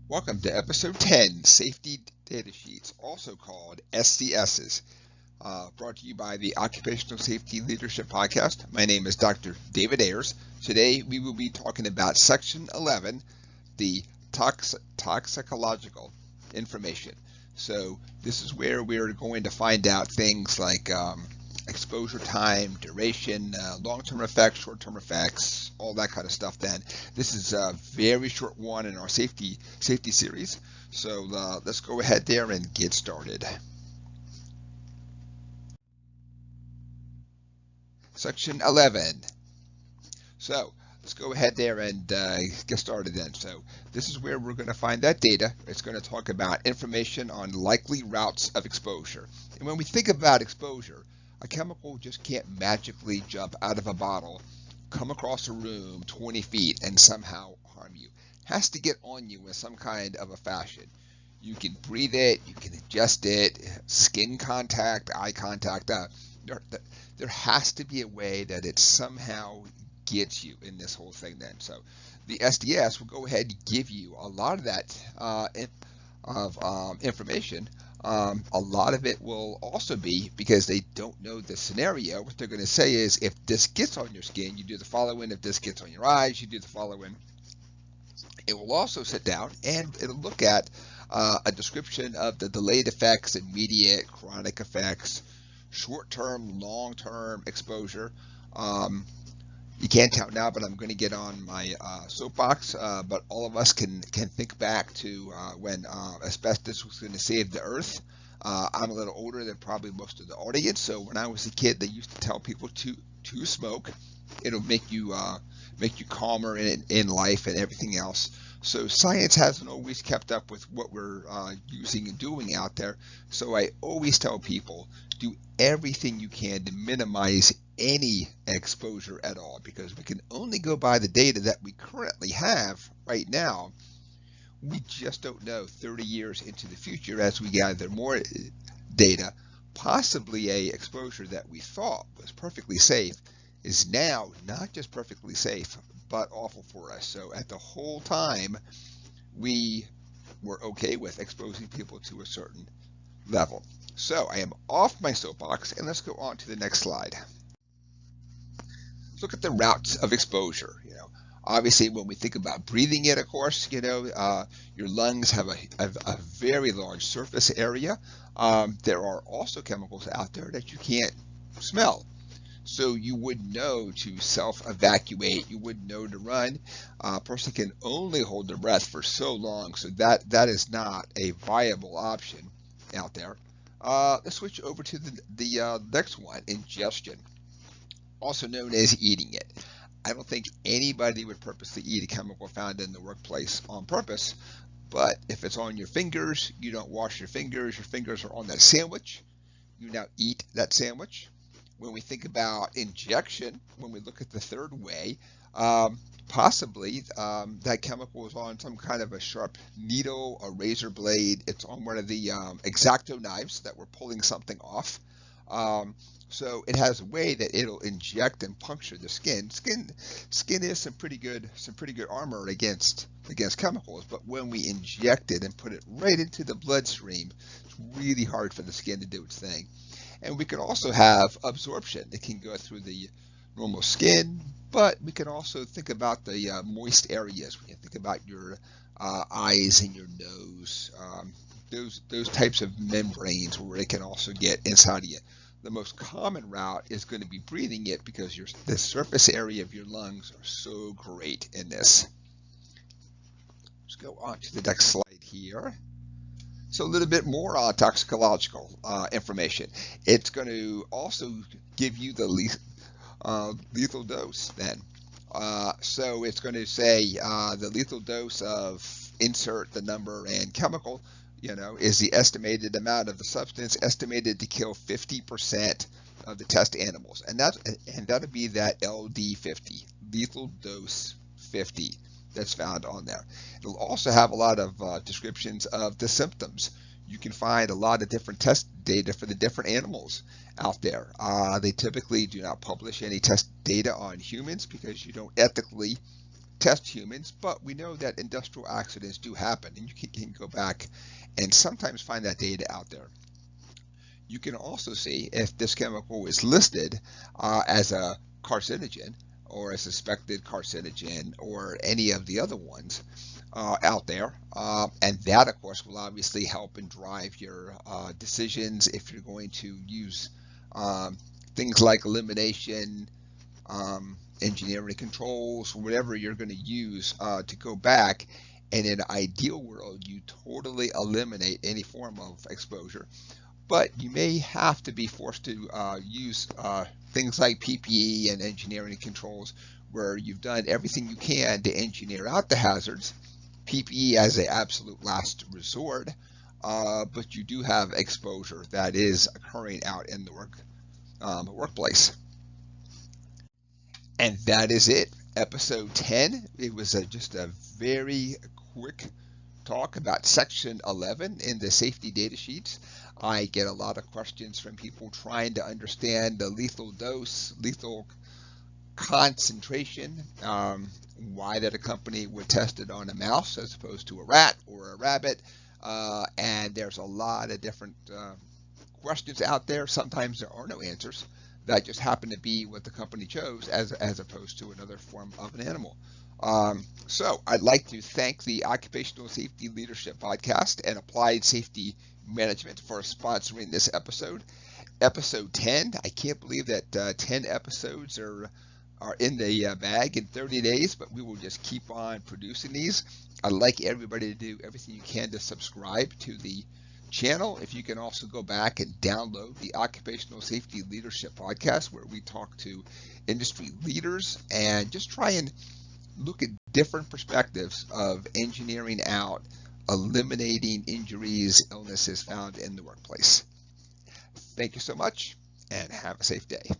Welcome to episode 10, Safety Data Sheets, also called SDSs, brought to you by the Occupational Safety Leadership Podcast. My name is Dr. David Ayers. Today we will be talking about Section 11, the toxicological information. So this is where we're going to find out things like exposure time, duration, long-term effects, short-term effects, all that kind of stuff. Then this is a very short one in our safety series. So let's go ahead there and get started. Section 11. So let's go ahead there and get started then. So this is where we're going to find that data. It's going to talk about information on likely routes of exposure. And when we think about exposure, a chemical just can't magically jump out of a bottle, come across a room 20 feet, and somehow harm you. It has to get on you in some kind of a fashion. You can breathe it, you can ingest it, skin contact, eye contact. There has to be a way that it somehow gets you in this whole thing then. So the SDS will go ahead and give you a lot of that information. A lot of it will also be because they don't know the scenario. What they're going to say is, if this gets on your skin, you do the following. If this gets on your eyes, you do the following. It will also sit down and it'll look at a description of the delayed effects, immediate, chronic effects, short-term, long-term exposure. You can't tell now, but I'm going to get on my soapbox. But all of us can think back to when asbestos was going to save the earth. I'm a little older than probably most of the audience, so when I was a kid, they used to tell people to smoke. It'll make you calmer in life and everything else. So science hasn't always kept up with what we're using and doing out there. So I always tell people, do everything you can to minimize any exposure at all, because we can only go by the data that we currently have right now. We just don't know 30 years into the future, as we gather more data, possibly a exposure that we thought was perfectly safe is now not just perfectly safe, but awful for us. So at the whole time, we were okay with exposing people to a certain level. So I am off my soapbox, and let's go on to the next slide. Look at the routes of exposure. Obviously, when we think about breathing it, of course, your lungs have a very large surface area. There are also chemicals out there that you can't smell. So you would know to self-evacuate, you would know to run. A person can only hold their breath for so long, so that is not a viable option out there. Let's switch over to the next one, ingestion, also known as eating it. I don't think anybody would purposely eat a chemical found in the workplace on purpose, but if it's on your fingers, you don't wash your fingers are on that sandwich, you now eat that sandwich. When we think about injection, when we look at the third way, possibly that chemical is on some kind of a sharp needle, a razor blade. It's on one of the X-Acto knives that we're pulling something off. So it has a way that it'll inject and puncture the skin. Skin is some pretty good armor against chemicals, but when we inject it and put it right into the bloodstream, it's really hard for the skin to do its thing. And we can also have absorption. It can go through the normal skin, but we can also think about the moist areas. We can think about your eyes and your nose, those types of membranes where it can also get inside of you. The most common route is going to be breathing it, because the surface area of your lungs are so great in this. Let's go on to the next slide here. So a little bit more toxicological information. It's going to also give you the lethal dose then. So it's going to say the lethal dose of insert the number and chemical, is the estimated amount of the substance estimated to kill 50% of the test animals. And that'll be that LD50, lethal dose 50. That's found on there. It'll also have a lot of descriptions of the symptoms. You can find a lot of different test data for the different animals out there. They typically do not publish any test data on humans because you don't ethically test humans, but we know that industrial accidents do happen, and you can go back and sometimes find that data out there. You can also see if this chemical is listed as a carcinogen or a suspected carcinogen or any of the other ones out there. And that, of course, will obviously help and drive your decisions if you're going to use things like elimination, engineering controls, whatever you're going to use to go back. And in an ideal world, you totally eliminate any form of exposure. But you may have to be forced to use things like PPE and engineering controls where you've done everything you can to engineer out the hazards, PPE as an absolute last resort, but you do have exposure that is occurring out in the workplace. And that is it. Episode 10. It was just a very quick talk about section 11 in the safety data sheets. I get a lot of questions from people trying to understand the lethal dose, lethal concentration, why that a company would test it on a mouse as opposed to a rat or a rabbit. And there's a lot of different questions out there. Sometimes there are no answers. That just happen to be what the company chose as opposed to another form of an animal. So I'd like to thank the Occupational Safety Leadership Podcast and Applied Safety Management for sponsoring this episode. Episode 10. I can't believe that 10 episodes are in the bag in 30 days, but we will just keep on producing these. I'd like everybody to do everything you can to subscribe to the channel. If you can also go back and download the Occupational Safety Leadership Podcast, where we talk to industry leaders and just try and look at different perspectives of engineering out, eliminating injuries, illnesses found in the workplace. Thank you so much, and have a safe day.